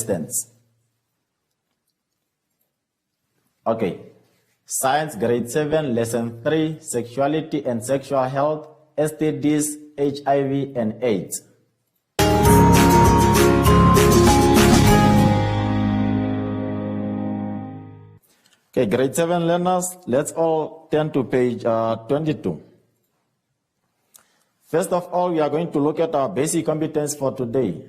distance. Okay. Science grade 7, lesson 3, sexuality and sexual health, STDs, HIV and AIDS. Okay, grade 7 learners, let's all turn to page 22. First of all, we are going to look at our basic competence for today.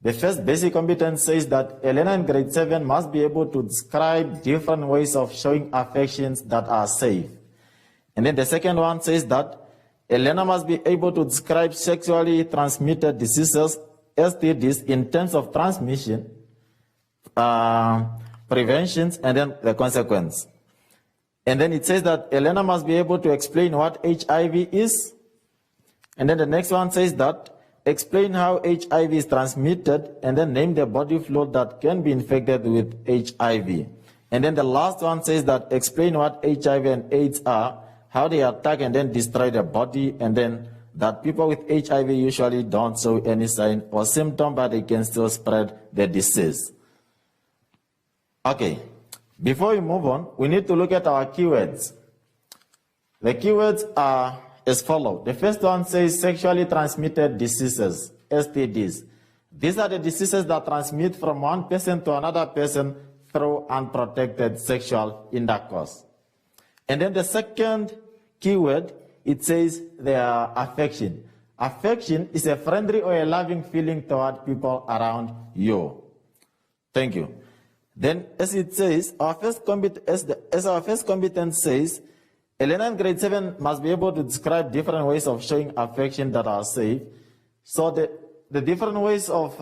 The first basic competence says that a learner in grade 7 must be able to describe different ways of showing affections that are safe. And then the second one says that a learner must be able to describe sexually transmitted diseases, STDs, in terms of transmission, preventions, and then the consequence. And then it says that a learner must be able to explain what HIV is. And then the next one says that explain how HIV is transmitted, and then name the body fluid that can be infected with HIV. And then the last one says that explain what HIV and AIDS are, how they attack and then destroy the body, and then that people with HIV usually don't show any sign or symptom, but they can still spread the disease. Okay, before we move on, we need to look at our keywords. The keywords are as follows. The first one says sexually transmitted diseases, STDs. These are the diseases that transmit from one person to another person through unprotected sexual intercourse. And then the second keyword, it says their affection. Affection is a friendly or a loving feeling toward people around you. Thank you. Then, as it says, our first competence says, a learner in grade 7 must be able to describe different ways of showing affection that are safe. So the different ways of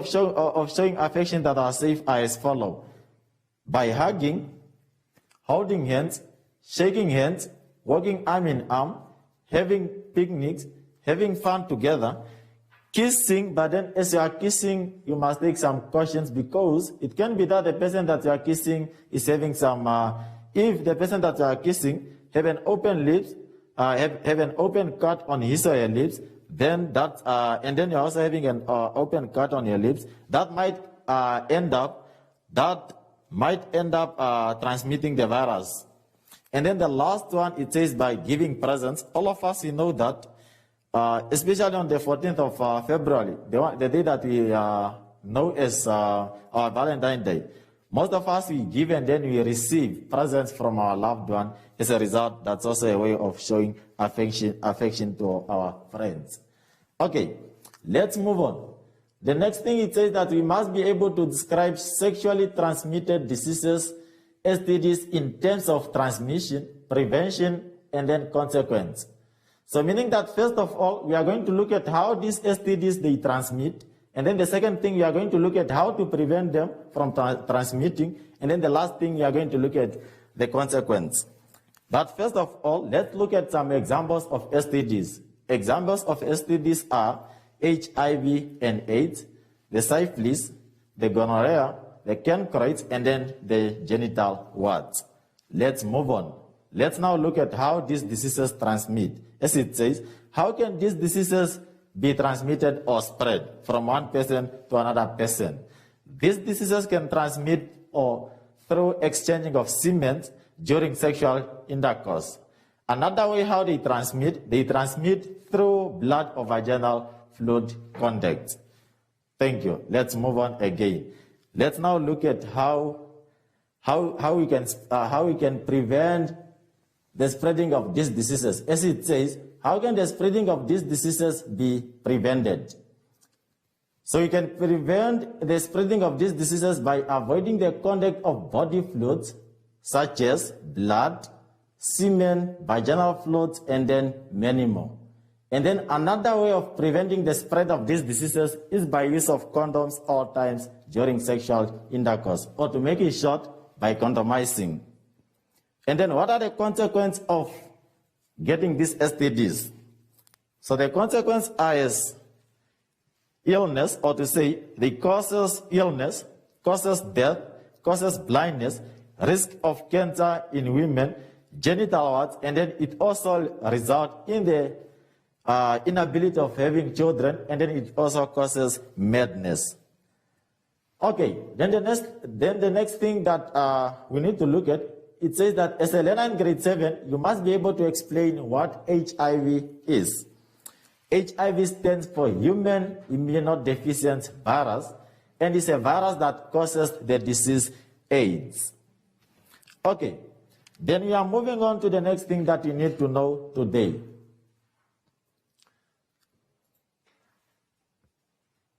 showing affection that are safe are as follows: by hugging, holding hands, shaking hands, walking arm in arm, having picnics, having fun together, kissing. But then as you are kissing, you must take some cautions, because it can be that the person that you are kissing is having some, if the person that you are kissing have an open lips, have an open cut on his or her lips, then that, and then you're also having an open cut on your lips, that might end up transmitting the virus. And then the last one, it says by giving presents. All of us, we know that, especially on the 14th of February, the day that we know as our Valentine's Day, most of us, we give and then we receive presents from our loved one. As a result, that's also a way of showing affection to our friends. Okay, let's move on. The next thing, it says that we must be able to describe sexually transmitted diseases, STDs, in terms of transmission, prevention, and then consequence. So meaning that first of all, we are going to look at how these STDs, they transmit. And then the second thing, we are going to look at how to prevent them from transmitting. And then the last thing, we are going to look at the consequence. But first of all, let's look at some examples of STDs. Examples of STDs are HIV and AIDS, the syphilis, the gonorrhea, the chancroids, and then the genital warts. Let's move on. Let's now look at how these diseases transmit. As it says, how can these diseases be transmitted or spread from one person to another person? These diseases can transmit or through exchanging of semen during sexual intercourse. Another way how they transmit through blood or vaginal fluid contact. Thank you. Let's move on again. Let's now look at how we can prevent the spreading of these diseases. As it says, how can the spreading of these diseases be prevented? So you can prevent the spreading of these diseases by avoiding the contact of body fluids such as blood, semen, vaginal fluids, and then many more. And then another way of preventing the spread of these diseases is by use of condoms all times during sexual intercourse, or to make it short, by condomizing. And then what are the consequences of getting these STDs? So the consequences are as illness, or to say, it causes illness, causes death, causes blindness, risk of cancer in women, genital warts, and then it also results in the inability of having children, and then it also causes madness. Okay, then the next thing that we need to look at, it says that as a learner in grade 7, you must be able to explain what HIV is. HIV stands for Human Immunodeficiency Virus, and it's a virus that causes the disease AIDS. Okay, then we are moving on to the next thing that you need to know today.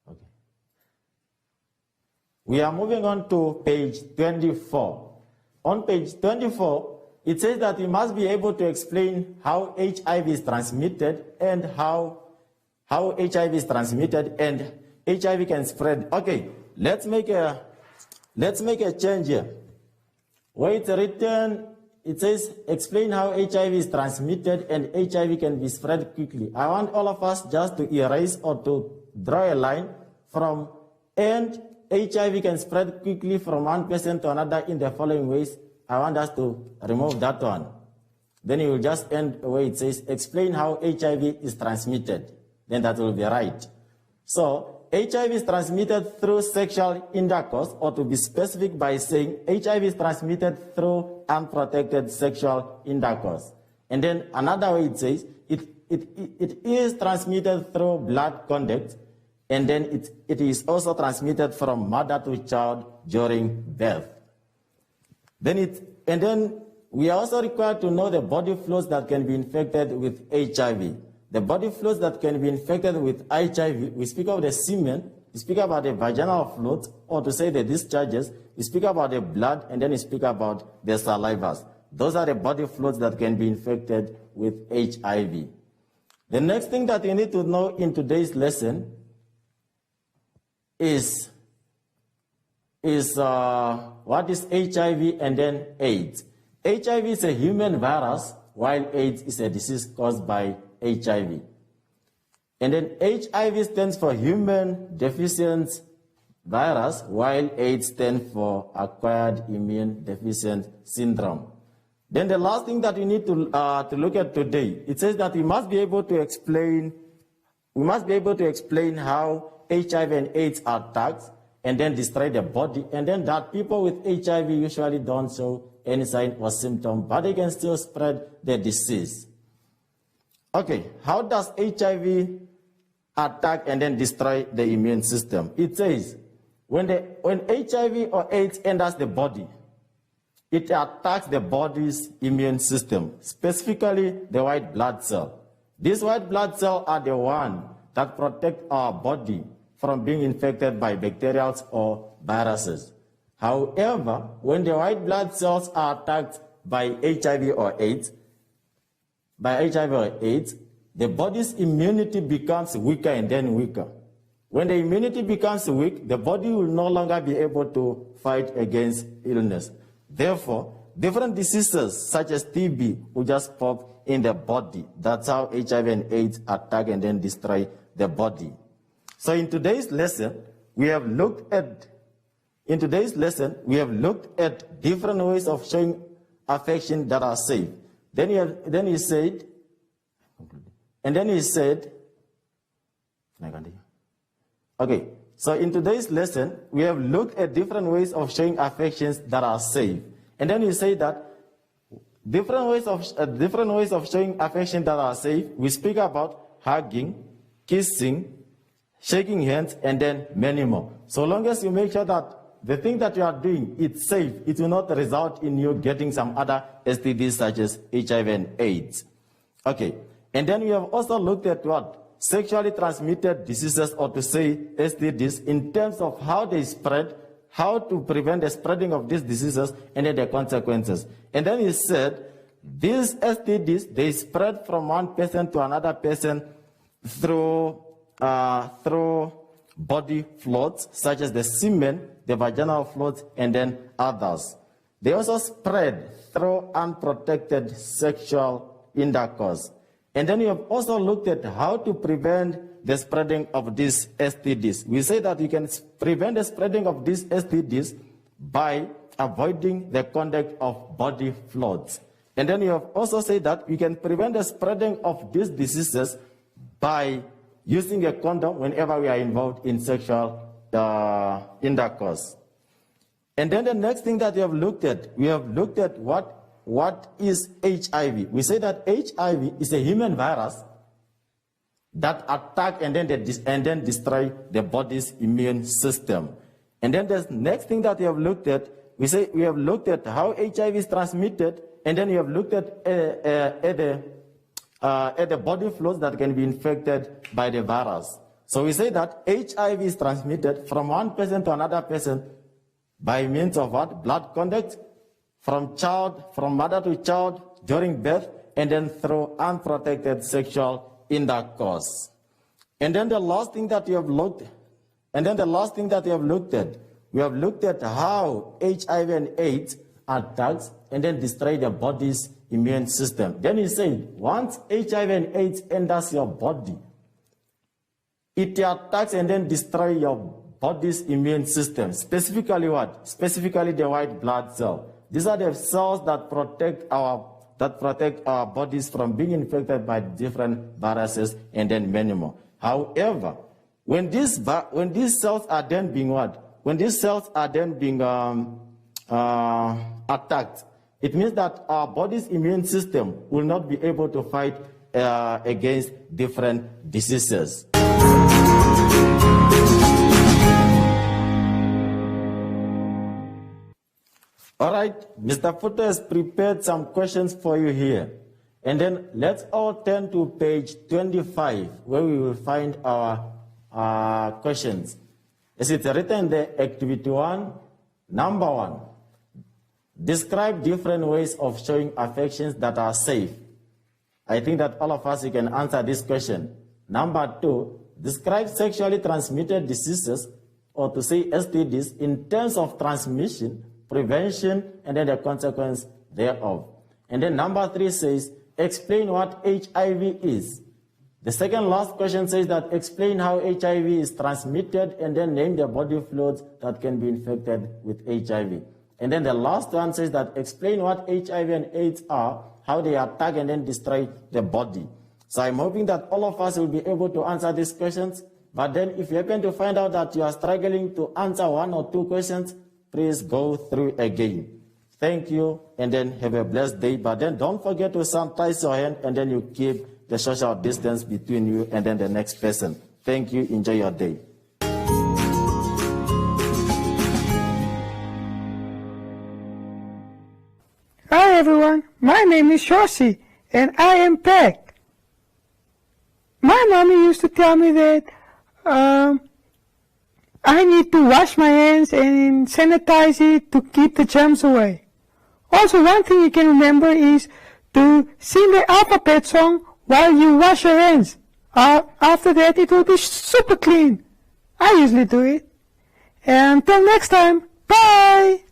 Okay. We are moving on to page 24. On page 24, it says that you must be able to explain how HIV is transmitted and how HIV is transmitted and HIV can spread. Okay, let's make a change here. Where it's written, it says explain how HIV is transmitted and HIV can be spread quickly. I want all of us just to erase or to draw a line from and HIV can spread quickly from one person to another in the following ways. I want us to remove that one. Then you will just end where it says explain how HIV is transmitted. Then that will be right. So HIV is transmitted through sexual intercourse, or to be specific by saying HIV is transmitted through unprotected sexual intercourse. And then another way it says it is transmitted through blood contact, and then it is also transmitted from mother to child during birth. Then we are also required to know the body fluids that can be infected with HIV. The body fluids that can be infected with HIV, we speak of the semen, we speak about the vaginal fluids, or to say the discharges, we speak about the blood, and then we speak about the salivas. Those are the body fluids that can be infected with HIV. The next thing that you need to know in today's lesson is what is HIV and then AIDS. HIV is a human virus, while AIDS is a disease caused by HIV. And then HIV stands for Human Deficiency Virus, while AIDS stands for Acquired Immune Deficient Syndrome. Then the last thing that we need to look at today, it says that we must be able to explain how HIV and AIDS attacks and then destroy the body, and then that people with HIV usually don't show any sign or symptom, but they can still spread the disease. Okay, how does HIV attack and then destroy the immune system? It says when HIV or AIDS enters the body, it attacks the body's immune system, specifically the white blood cell. These white blood cells are the one that protect our body from being infected by bacteria or viruses. However, when the white blood cells are attacked by HIV or AIDS, the body's immunity becomes weaker and then weaker. When the immunity becomes weak, the body will no longer be able to fight against illness. Therefore, different diseases such as TB will just pop in the body. That's how HIV and AIDS attack and then destroy the body. So in today's lesson, we have looked at different ways of showing affection that are safe. Then he said, okay, so in today's lesson, we have looked at different ways of showing affections that are safe. And then he said that different ways of showing affection that are safe, we speak about hugging, kissing, shaking hands, and then many more. So long as you make sure that the thing that you are doing, it's safe, it will not result in you getting some other STDs such as HIV and AIDS. Okay, and then we have also looked at what? Sexually transmitted diseases, or to say STDs, in terms of how they spread, how to prevent the spreading of these diseases, and then the consequences. And then he said, these STDs, they spread from one person to another person through body fluids, such as the semen, the vaginal fluids, and then others. They also spread through unprotected sexual intercourse. And then we have also looked at how to prevent the spreading of these STDs. We say that you can prevent the spreading of these STDs by avoiding the contact of body fluids. And then you have also said that we can prevent the spreading of these diseases by using a condom whenever we are involved in sexual intercourse. And then the next thing that we have looked at what is HIV. We say that HIV is a human virus that attack and then destroy the body's immune system. And then the next thing that we have looked at, we have looked at how HIV is transmitted, and then we have looked at the body fluids that can be infected by the virus. So we say that HIV is transmitted from one person to another person by means of what? Blood contact, from mother to child, during birth, and then through unprotected sexual intercourse. And then the last thing that we have looked at, we have looked at how HIV and AIDS attacks and then destroy the body's immune system. Then he said, once HIV and AIDS enters your body, it attacks and then destroy your body's immune system. Specifically what? Specifically the white blood cell. These are the cells that protect our bodies from being infected by different viruses and then many more. However, when these cells are then being what? When these cells are then being attacked, it means that our body's immune system will not be able to fight against different diseases. All right, Mr. Futo has prepared some questions for you here. And then let's all turn to page 25, where we will find our questions. As it's written there, activity 1, number 1. Describe different ways of showing affections that are safe. I think that all of us you can answer this question. Number 2, describe sexually transmitted diseases, or to say STDs, in terms of transmission, prevention, and then the consequence thereof. And then number 3 says, explain what HIV is. The second last question says that explain how HIV is transmitted and then name the body fluids that can be infected with HIV. And then the last one says that explain what HIV and AIDS are, how they attack and then destroy the body. So I'm hoping that all of us will be able to answer these questions. But then if you happen to find out that you are struggling to answer 1 or 2 questions, please go through again. Thank you, and then have a blessed day. But then don't forget to sanitize your hand, and then you keep the social distance between you and then the next person. Thank you. Enjoy your day. Hi everyone, my name is Shoshi, and I am Peck. My mommy used to tell me that I need to wash my hands and sanitize it to keep the germs away. Also, one thing you can remember is to sing the alphabet song while you wash your hands. After that, it will be super clean. I usually do it. And until next time, bye!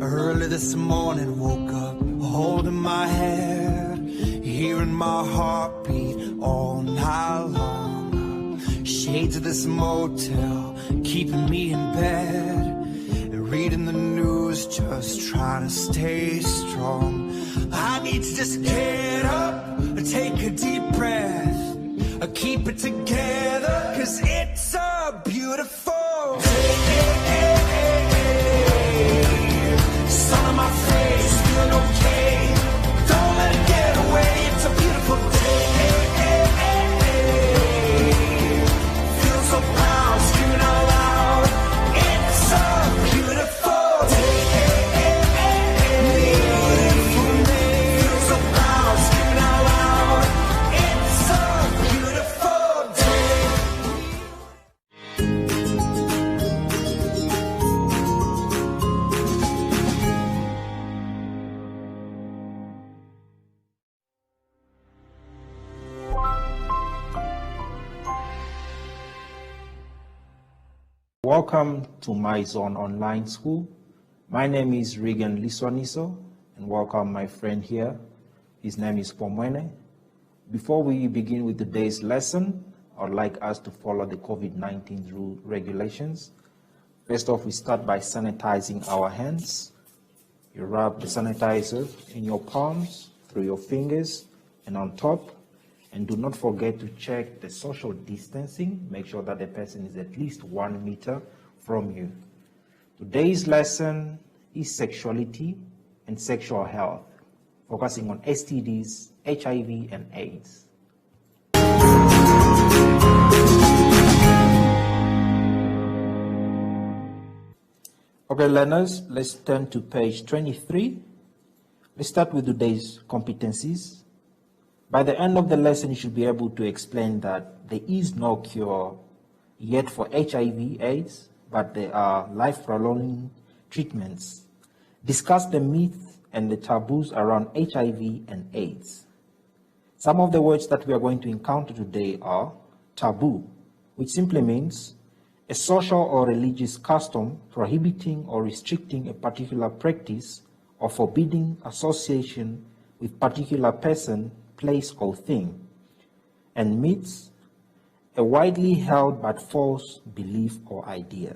Early this morning, woke up holding my hair, hearing my heartbeat all night long. Shades of this motel keeping me in bed, reading the news, just trying to stay strong. I need to just get up, take a deep breath, keep it together, 'cause it's a beautiful day. Sun on my face, feeling okay. Don't let it get away. It's a beautiful day. Feel so proud, screaming out loud. It's a beautiful day. Beautiful day. Feel so proud, screaming out loud. It's a beautiful day. Welcome to my Zone Online School. My name is Regan Liswaniso, and welcome my friend here. His name is Pomwene. Before we begin with today's lesson, I'd like us to follow the COVID-19 rule regulations. First off, we start by sanitizing our hands. You rub the sanitizer in your palms, through your fingers, and on top. And do not forget to check the social distancing. Make sure that the person is at least 1 meter from you. Today's lesson is sexuality and sexual health, focusing on STDs, HIV, and AIDS. Okay, learners, let's turn to page 23. Let's start with today's competencies. By the end of the lesson, you should be able to explain that there is no cure yet for HIV AIDS, but there are life-prolonging treatments. Discuss the myths and the taboos around HIV and AIDS. Some of the words that we are going to encounter today are taboo, which simply means a social or religious custom prohibiting or restricting a particular practice or forbidding association with particular person, place, or thing. And myths, a widely held but false belief or idea.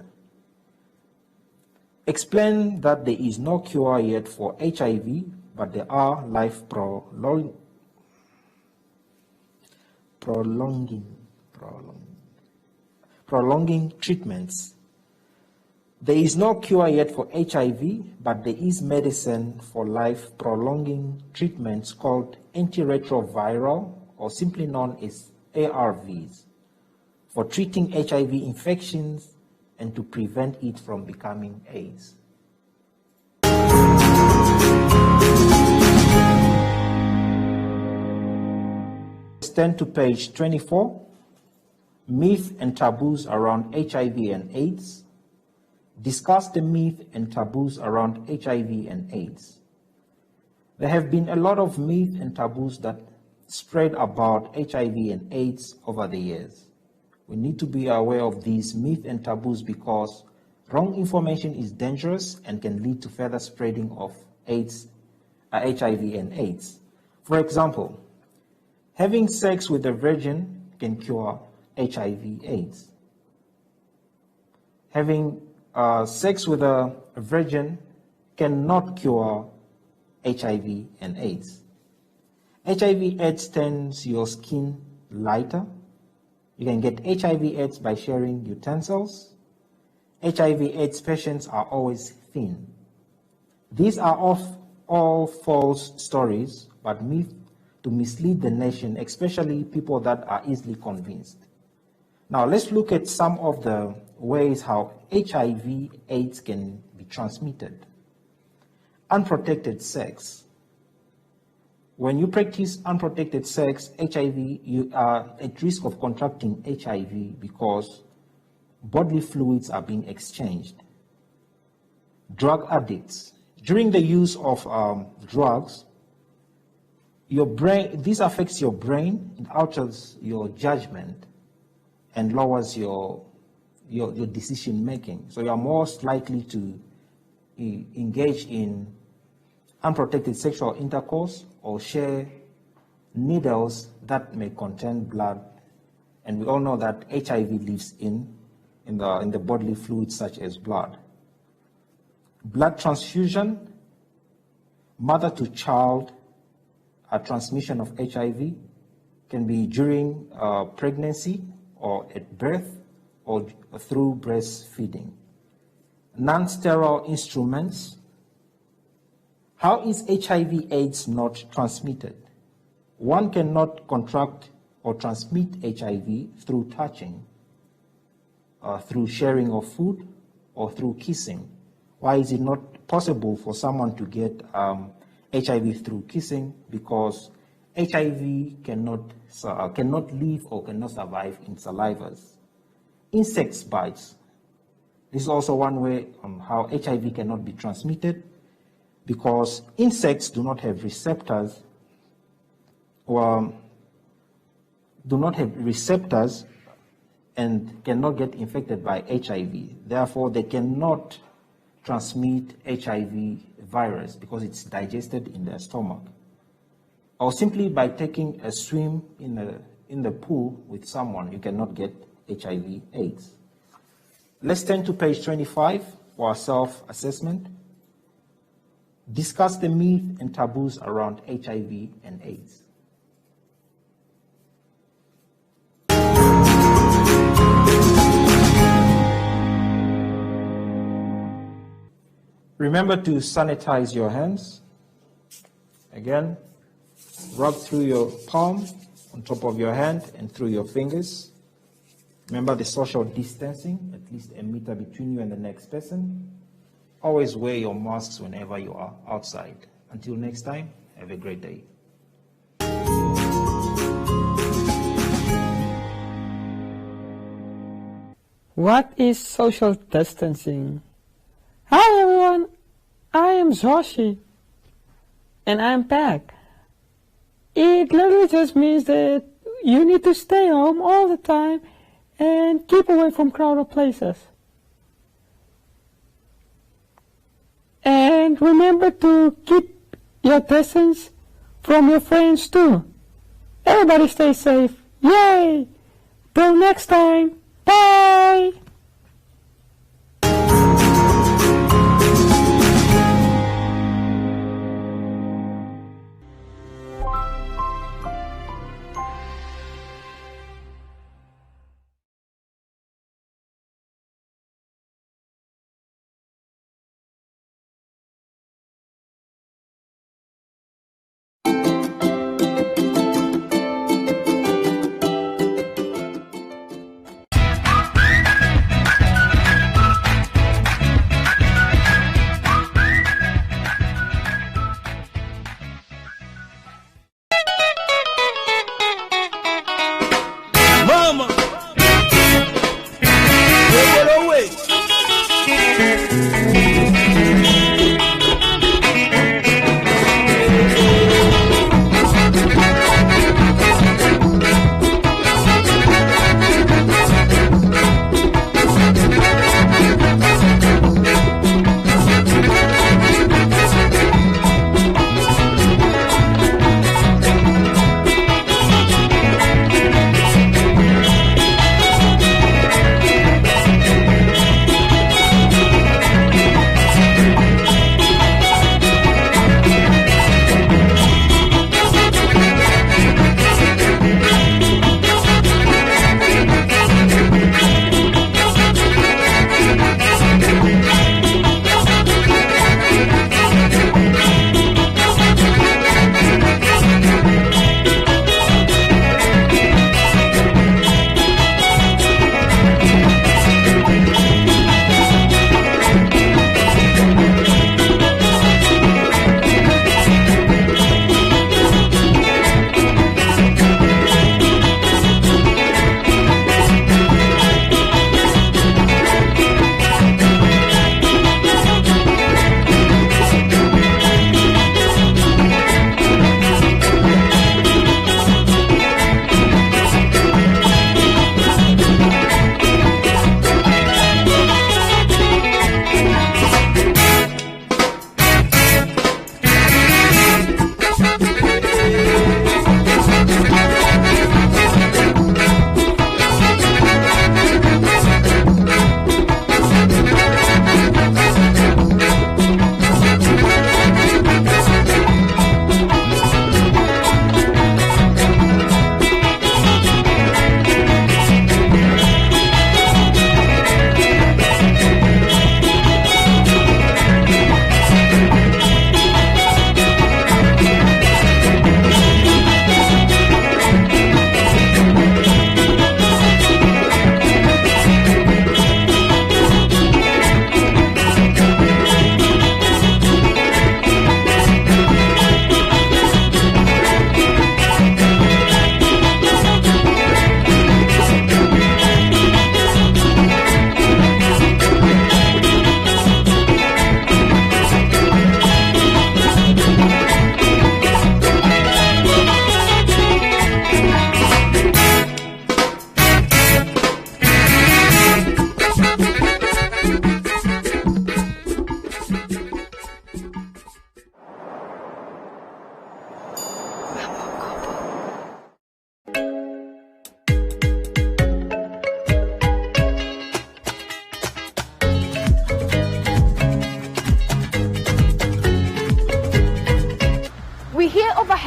Explain that there is no cure yet for HIV, but there are life-prolonging treatments. There is no cure yet for HIV, but there is medicine for life-prolonging treatments called antiretroviral, or simply known as ARVs, for treating HIV infections and to prevent it from becoming AIDS. Let's turn to page 24. Myth and taboos around HIV and AIDS. Discuss the myth and taboos around HIV and AIDS. There have been a lot of myths and taboos that spread about HIV and AIDS over the years. We need to be aware of these myths and taboos because wrong information is dangerous and can lead to further spreading of HIV and AIDS. For example, having sex with a virgin can cure HIV AIDS. Having sex with a virgin cannot cure HIV and AIDS. HIV AIDS turns your skin lighter. You can get HIV AIDS by sharing utensils. HIV AIDS patients are always thin. These are all false stories, but myths to mislead the nation, especially people that are easily convinced. Now let's look at some of the ways how HIV AIDS can be transmitted. Unprotected sex. When you practice unprotected sex, you are at risk of contracting HIV because bodily fluids are being exchanged. Drug addicts. During the use of drugs, this affects your brain, it alters your judgment, and lowers your decision making. So you are most likely to engage in unprotected sexual intercourse or share needles that may contain blood. And we all know that HIV lives in the bodily fluids such as blood. Blood transfusion, mother to child transmission of HIV can be during pregnancy or at birth or through breastfeeding. Non-sterile instruments. How is HIV AIDS not transmitted? One cannot contract or transmit HIV through touching, through sharing of food, or through kissing. Why is it not possible for someone to get HIV through kissing? Because HIV cannot live or cannot survive in salivas. Insect bites. This is also one way on how HIV cannot be transmitted, because insects do not have receptors and cannot get infected by HIV. Therefore, they cannot transmit HIV virus because it's digested in their stomach. Or simply by taking a swim in the pool with someone, you cannot get HIV AIDS. Let's turn to page 25 for our self-assessment. Discuss the myth and taboos around HIV and AIDS. Remember to sanitize your hands. Again, rub through your palm, on top of your hand, and through your fingers. Remember the social distancing, at least a meter between you and the next person. Always wear your masks whenever you are outside. Until next time, have a great day. What is social distancing? Hi everyone, I am Zoshi, and I'm back. It literally just means that you need to stay home all the time and keep away from crowded places. And remember to keep your distance from your friends too. Everybody stay safe. Yay! Till next time. Bye!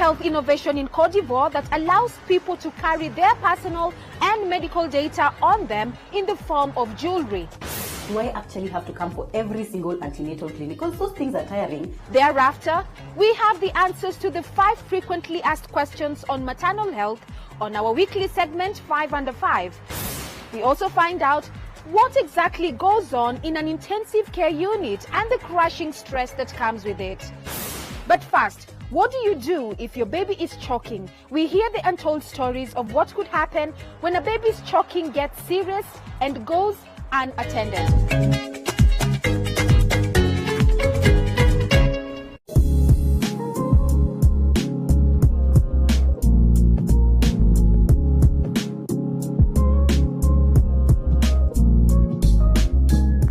health innovation in Cote d'Ivoire that allows people to carry their personal and medical data on them in the form of jewelry. Do I actually have to come for every single antenatal clinic? Because those things are tiring. Thereafter, we have the answers to the 5 frequently asked questions on maternal health on our weekly segment 5 Under 5. We also find out what exactly goes on in an intensive care unit and the crushing stress that comes with it. But first, what do you do if your baby is choking? We hear the untold stories of what could happen when a baby's choking gets serious and goes unattended.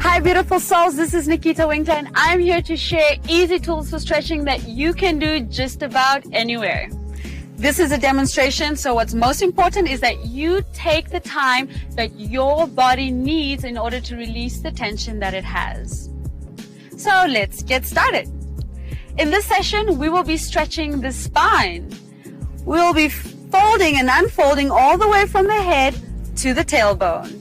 Hi beautiful souls, this is Nikita Winkler and I'm here to share easy tools for stretching that you can do just about anywhere. This is a demonstration, so what's most important is that you take the time that your body needs in order to release the tension that it has. So let's get started. In this session, we will be stretching the spine. We'll be folding and unfolding all the way from the head to the tailbone.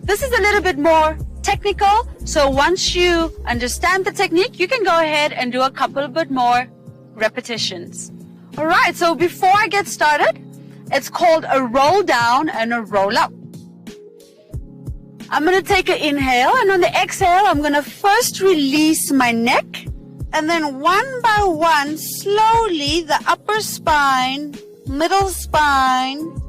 This is a little bit more technical, so once you understand the technique, you can go ahead and do a couple bit more repetitions. All right, so before I get started, it's called a roll down and a roll up. I'm going to take an inhale, and on the exhale, I'm going to first release my neck, and then one by one, slowly, the upper spine, middle spine,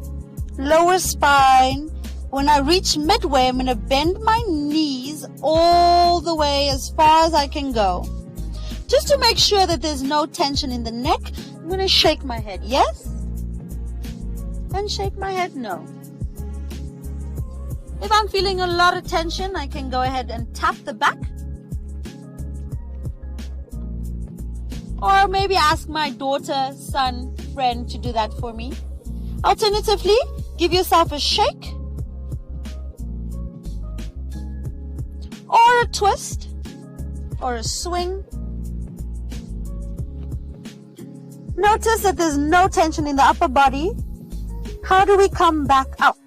lower spine. When I reach midway, I'm going to bend my knees all the way as far as I can go. Just to make sure that there's no tension in the neck, I'm going to shake my head yes, and shake my head no. If I'm feeling a lot of tension, I can go ahead and tap the back. Or maybe ask my daughter, son, friend to do that for me. Alternatively, give yourself a shake, or a twist, or a swing. Notice that there's no tension in the upper body. How do we come back up?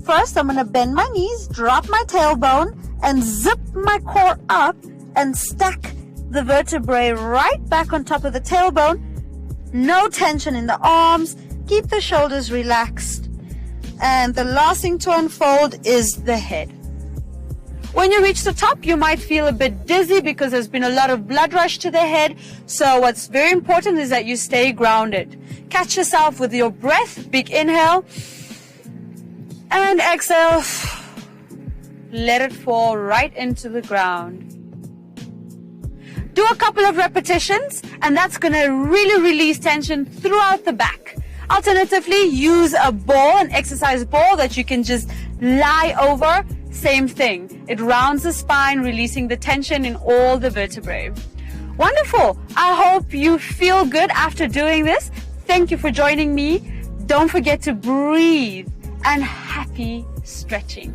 First, I'm going to bend my knees, drop my tailbone, and zip my core up and stack the vertebrae right back on top of the tailbone. No tension in the arms. Keep the shoulders relaxed. And the last thing to unfold is the head. When you reach the top, you might feel a bit dizzy because there's been a lot of blood rush to the head. So what's very important is that you stay grounded. Catch yourself with your breath. Big inhale. And exhale. Let it fall right into the ground. Do a couple of repetitions, and that's going to really release tension throughout the back. Alternatively, use a ball, an exercise ball that you can just lie over. Same thing. It rounds the spine, releasing the tension in all the vertebrae. Wonderful. I hope you feel good after doing this. Thank you for joining me. Don't forget to breathe, and happy stretching.